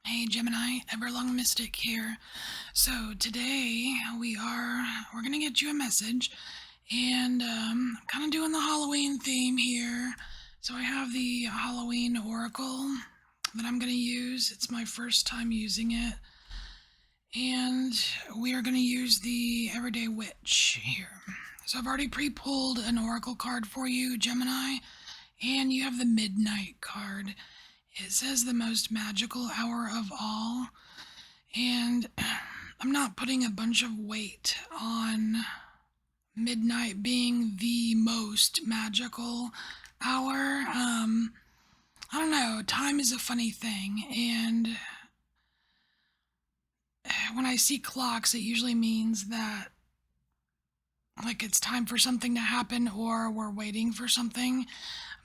Hey Gemini, EverlongMystic here. So today we're gonna get you a message, and I'm kind of doing the Halloween theme here. So I have the Halloween Oracle that I'm gonna use. It's my first time using it, and we are gonna use the Everyday Witch here. So I've already pre-pulled an Oracle card for you, Gemini, and you have the Midnight card. It says the most magical hour of all. And I'm not putting a bunch of weight on midnight being the most magical hour. I don't know, time is a funny thing. And when I see clocks, it usually means that like it's time for something to happen or we're waiting for something.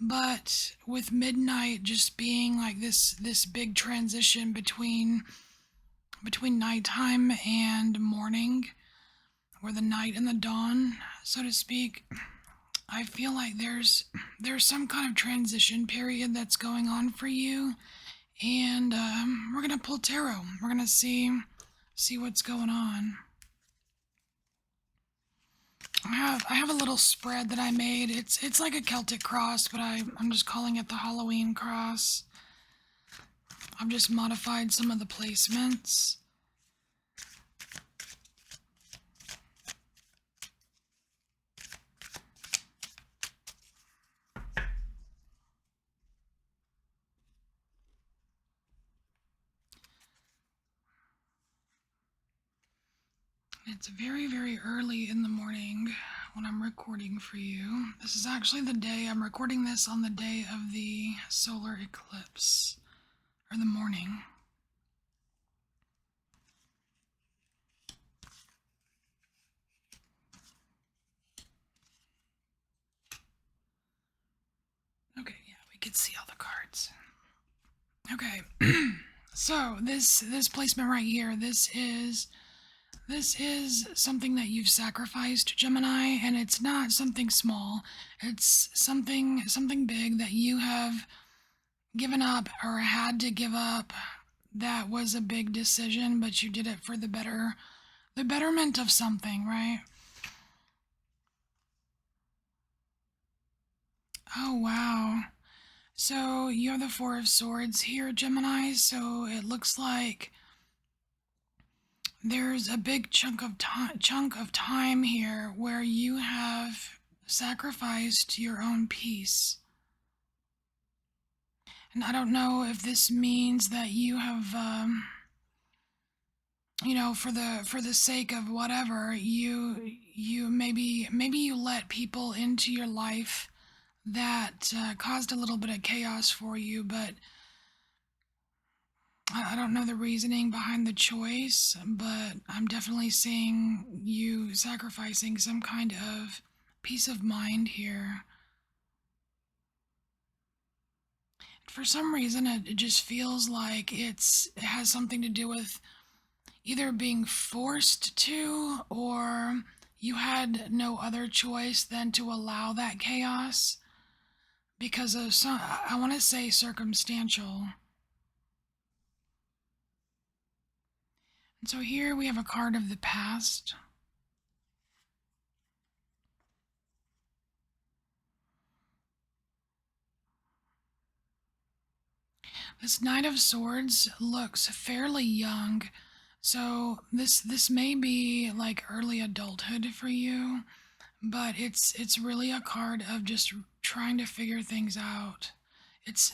But with midnight just being like this big transition between nighttime and morning, or the night and the dawn, so to speak, I feel like there's some kind of transition period that's going on for you, and we're gonna pull tarot. We're gonna see what's going on. I have a little spread that I made. It's like a Celtic cross, but I'm just calling it the Halloween cross. I've just modified some of the placements. It's very, very early in the morning when I'm recording for you. This is actually the day I'm recording this on, the day of the solar eclipse, or the morning. Okay, yeah, we could see all the cards. Okay, so this placement right here, this is something that you've sacrificed, Gemini, and it's not something small. It's something big that you have given up or had to give up. That was a big decision, but you did it for the betterment of something, right? Oh wow. So you have the Four of Swords here, Gemini. So it looks like there's a big chunk of time here where you have sacrificed your own peace. And I don't know if this means that you have, for the sake of whatever, you maybe you let people into your life that caused a little bit of chaos for you, but I don't know the reasoning behind the choice, but I'm definitely seeing you sacrificing some kind of peace of mind here. For some reason, it just feels like it has something to do with either being forced to, or you had no other choice than to allow that chaos because of some, I want to say, circumstantial. And so here we have a card of the past. This Knight of Swords looks fairly young, so this may be like early adulthood for you, but it's really a card of just trying to figure things out. It's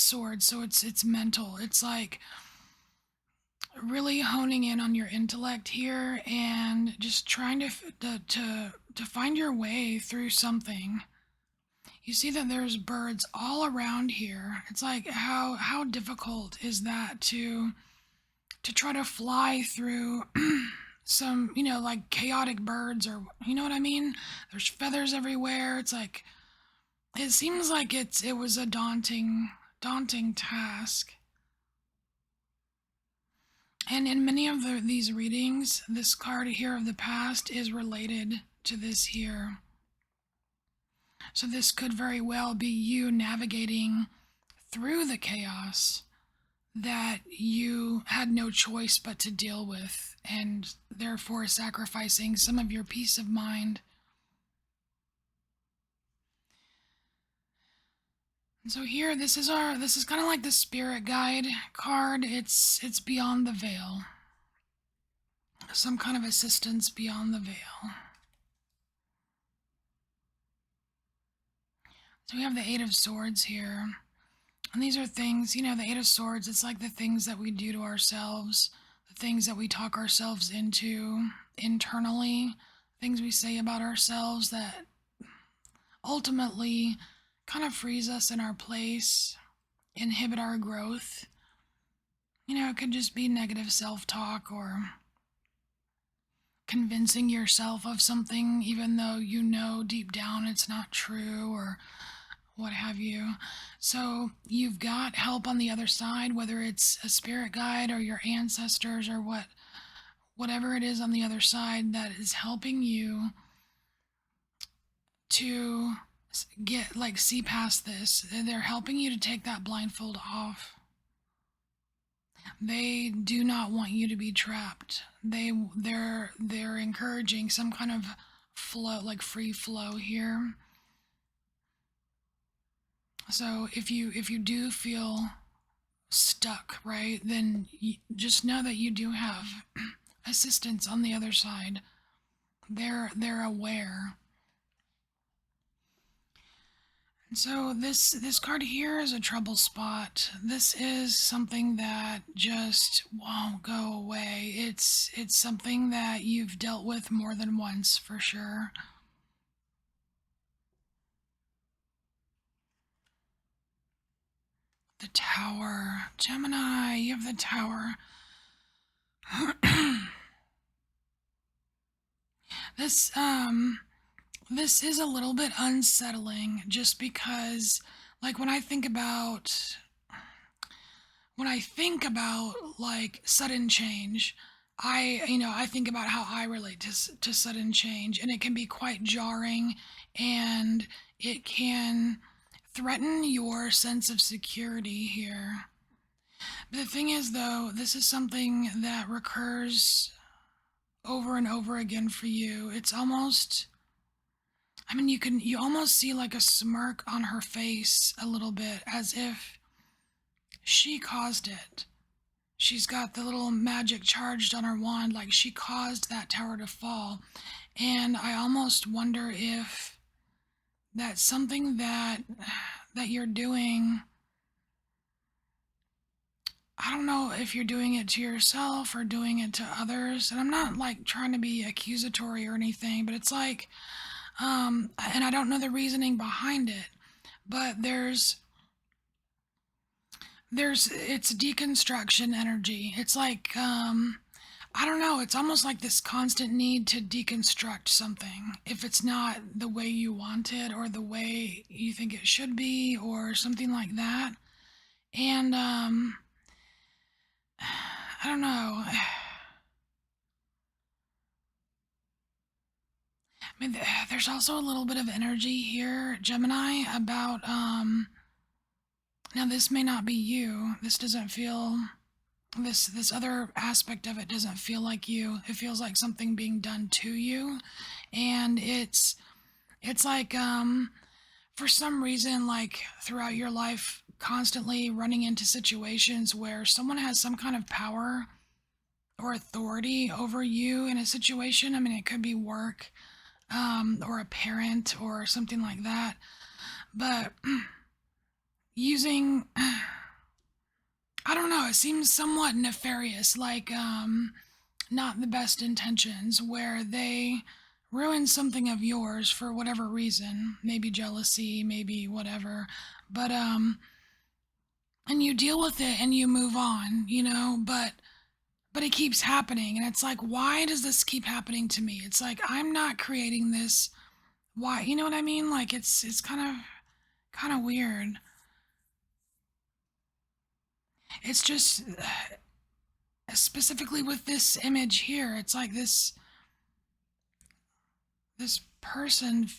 swords, so it's mental. It's like really honing in on your intellect here and just trying to find your way through something. You see that there's birds all around here. It's like how difficult is that to try to fly through some, like chaotic birds, or you know what I mean? There's feathers everywhere. It's like it seems like it was a daunting task. And in many of these readings, this card here of the past is related to this here. So this could very well be you navigating through the chaos that you had no choice but to deal with, and therefore sacrificing some of your peace of mind. And so here, this is kind of like the spirit guide card. It's beyond the veil. Some kind of assistance beyond the veil. So we have the Eight of Swords here. And these are things, the Eight of Swords, it's like the things that we do to ourselves, the things that we talk ourselves into internally, things we say about ourselves that ultimately kind of freeze us in our place, inhibit our growth. It could just be negative self-talk or convincing yourself of something even though you know deep down it's not true, or what have you. So you've got help on the other side, whether it's a spirit guide or your ancestors or whatever it is on the other side that is helping you to see past this. They're helping you to take that blindfold off. They do not want you to be trapped. They're encouraging some kind of flow, like free flow here. So if you do feel stuck, right, then just know that you do have assistance on the other side. They're aware. And so this card here is a trouble spot. This is something that just won't go away. It's something that you've dealt with more than once, for sure. The Tower. Gemini, you have the Tower. This is a little bit unsettling, just because, like, when I think about like sudden change, I think about how I relate to sudden change, and it can be quite jarring, and it can threaten your sense of security here. But the thing is, though, this is something that recurs over and over again for you. It's almost, you almost see like a smirk on her face a little bit, as if she caused it. She's got the little magic charged on her wand, like she caused that tower to fall. And I almost wonder if that's something that you're doing. I don't know if you're doing it to yourself or doing it to others. And I'm not like trying to be accusatory or anything, but it's like, and I don't know the reasoning behind it, but it's deconstruction energy. It's like, I don't know, it's almost like this constant need to deconstruct something if it's not the way you want it or the way you think it should be or something like that. And I don't know. There's also a little bit of energy here, Gemini, about now this may not be you. This doesn't feel, this other aspect of it doesn't feel like you. It feels like something being done to you. And it's like for some reason, like throughout your life, constantly running into situations where someone has some kind of power or authority over you in a situation. It could be work, or a parent or something like that. But using, I don't know, it seems somewhat nefarious, like not the best intentions, where they ruin something of yours for whatever reason, maybe jealousy, maybe whatever. But and you deal with it and you move on, but it keeps happening, and it's like, why does this keep happening to me? It's like, I'm not creating this. Why? You know what I mean? Like, it's kind of weird. It's just specifically with this image here, it's like this person,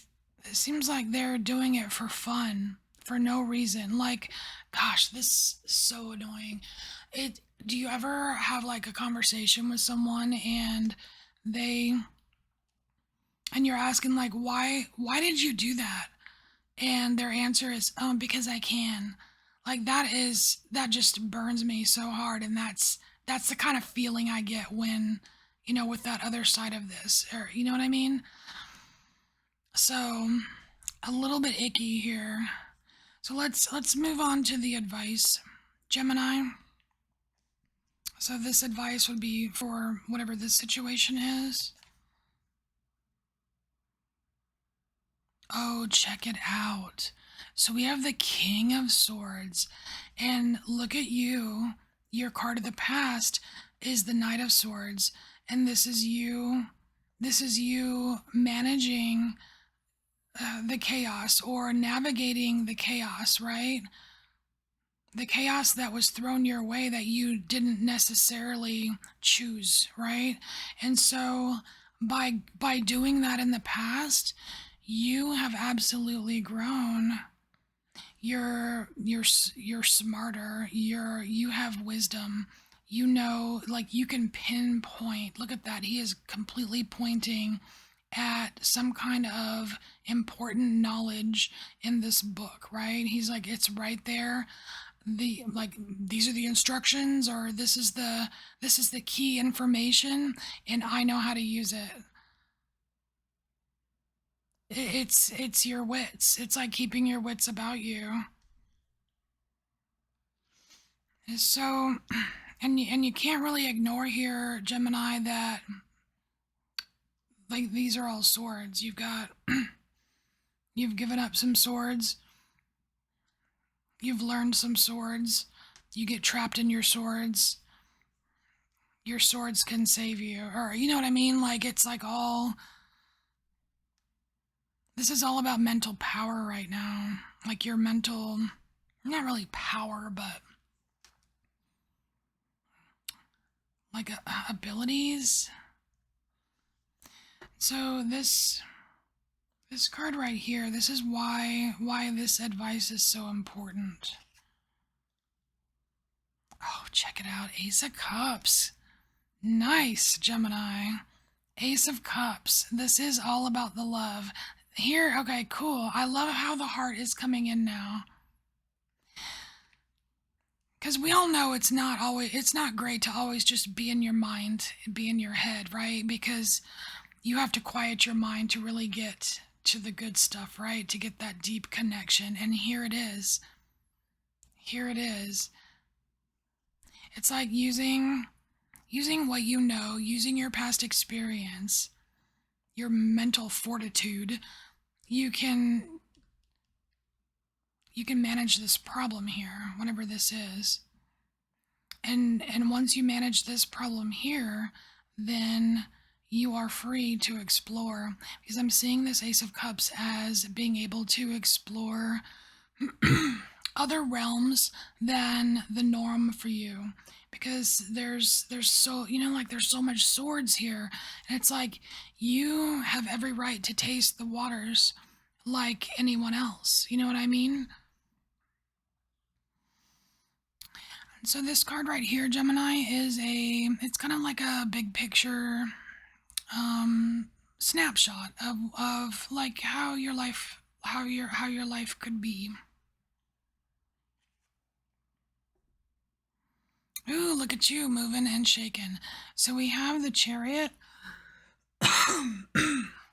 it seems like they're doing it for fun, for no reason. Like, Gosh, this is so annoying. It Do you ever have like a conversation with someone they and you're asking like why did you do that? And their answer is because I can. Like that just burns me so hard, and that's the kind of feeling I get when with that other side of this, or you know what I mean? So a little bit icky here. So let's move on to the advice, Gemini. So this advice would be for whatever this situation is. Oh, check it out. So we have the King of Swords, and look at you. Your card of the past is the Knight of Swords, and this is you. This is you managing the chaos or navigating the chaos, right? The chaos that was thrown your way that you didn't necessarily choose, right? And so by doing that in the past, you have absolutely grown. You're smarter. You have wisdom. You know, like you can pinpoint. Look at that. He is completely pointing at some kind of important knowledge in this book, right? He's like, it's right there. These are the instructions, or this is the key information, and I know how to use it. It's your wits. It's like keeping your wits about you. So, and you can't really ignore here, Gemini, that like these are all swords. You've given up some swords. You've learned some swords. You get trapped in your swords. Your swords can save you, or you know what I mean? Like it's like all. This is all about mental power right now. Like your mental, not really power, but like abilities. So this card right here, this is why this advice is so important. Oh, check it out. Ace of Cups. Nice, Gemini. Ace of Cups. This is all about the love. Here, okay, cool. I love how the heart is coming in now. Because we all know it's not great to always just be in your mind, be in your head, right? Because you have to quiet your mind to really get to the good stuff, right? To get that deep connection. And here it is. Here it is. It's like using what you know, using your past experience, your mental fortitude, you can manage this problem here, whatever this is. And once you manage this problem here, then you are free to explore, because I'm seeing this Ace of Cups as being able to explore other realms than the norm for you, because there's so like there's so much swords here, and it's like you have every right to taste the waters like anyone else, you know what I mean? So this card right here, Gemini, it's kind of like a big picture snapshot of like how your life could be. Ooh, look at you moving and shaking. So we have the Chariot.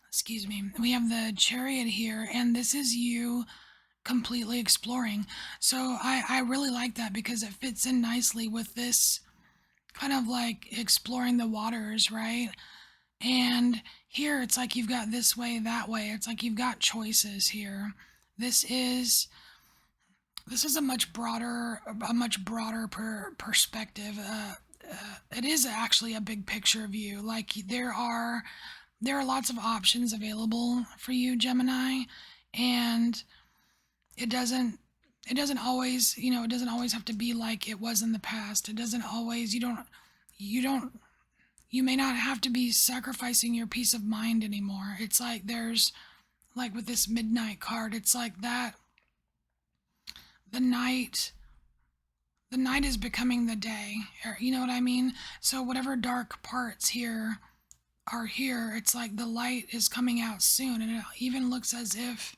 Excuse me. We have the Chariot here, and this is you completely exploring. So I really like that because it fits in nicely with this kind of like exploring the waters, right? And here it's like you've got this way, that way. It's like you've got choices here. This is a much broader perspective. It is actually a big picture view. Like there are lots of options available for you, Gemini, and it doesn't it doesn't always have to be like it was in the past. It doesn't always you don't you may not have to be sacrificing your peace of mind anymore. It's like there's like with this midnight card, it's like that the night The night is becoming the day. You know what I mean? So whatever dark parts here are here, it's like the light is coming out soon, and it even looks as if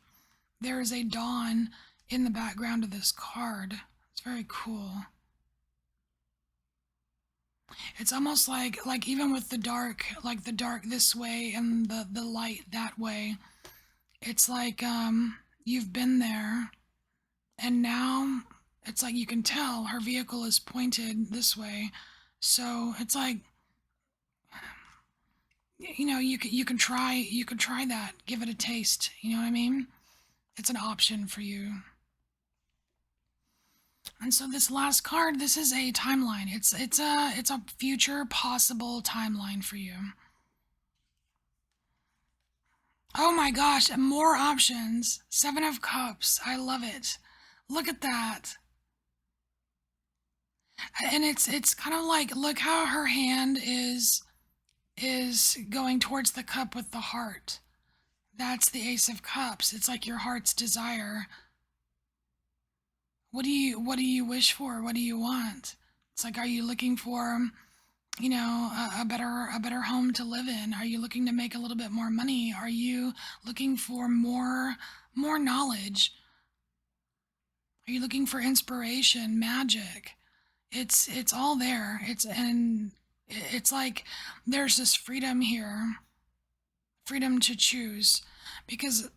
there is a dawn in the background of this card. It's very cool. It's almost like even with the dark, like the dark this way and the light that way, it's like you've been there, and now it's like you can tell her vehicle is pointed this way. So it's like, you can try that, give it a taste, you know what I mean? It's an option for you. And so this last card, this is a timeline. It's a future possible timeline for you. Oh my gosh, more options. Seven of Cups. I love it. Look at that. And it's kind of like, look how her hand is going towards the cup with the heart. That's the Ace of Cups. It's like your heart's desire. What do you wish for? What do you want? It's like, are you looking for, a better home to live in? Are you looking to make a little bit more money? Are you looking for more knowledge? Are you looking for inspiration, magic? It's all there. It's like there's this freedom here, freedom to choose, because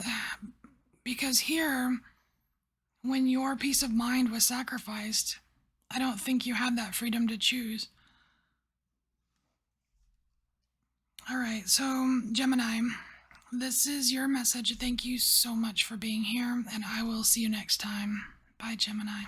because here, when your peace of mind was sacrificed, I don't think you had that freedom to choose. All right, so Gemini, this is your message. Thank you so much for being here, and I will see you next time. Bye, Gemini.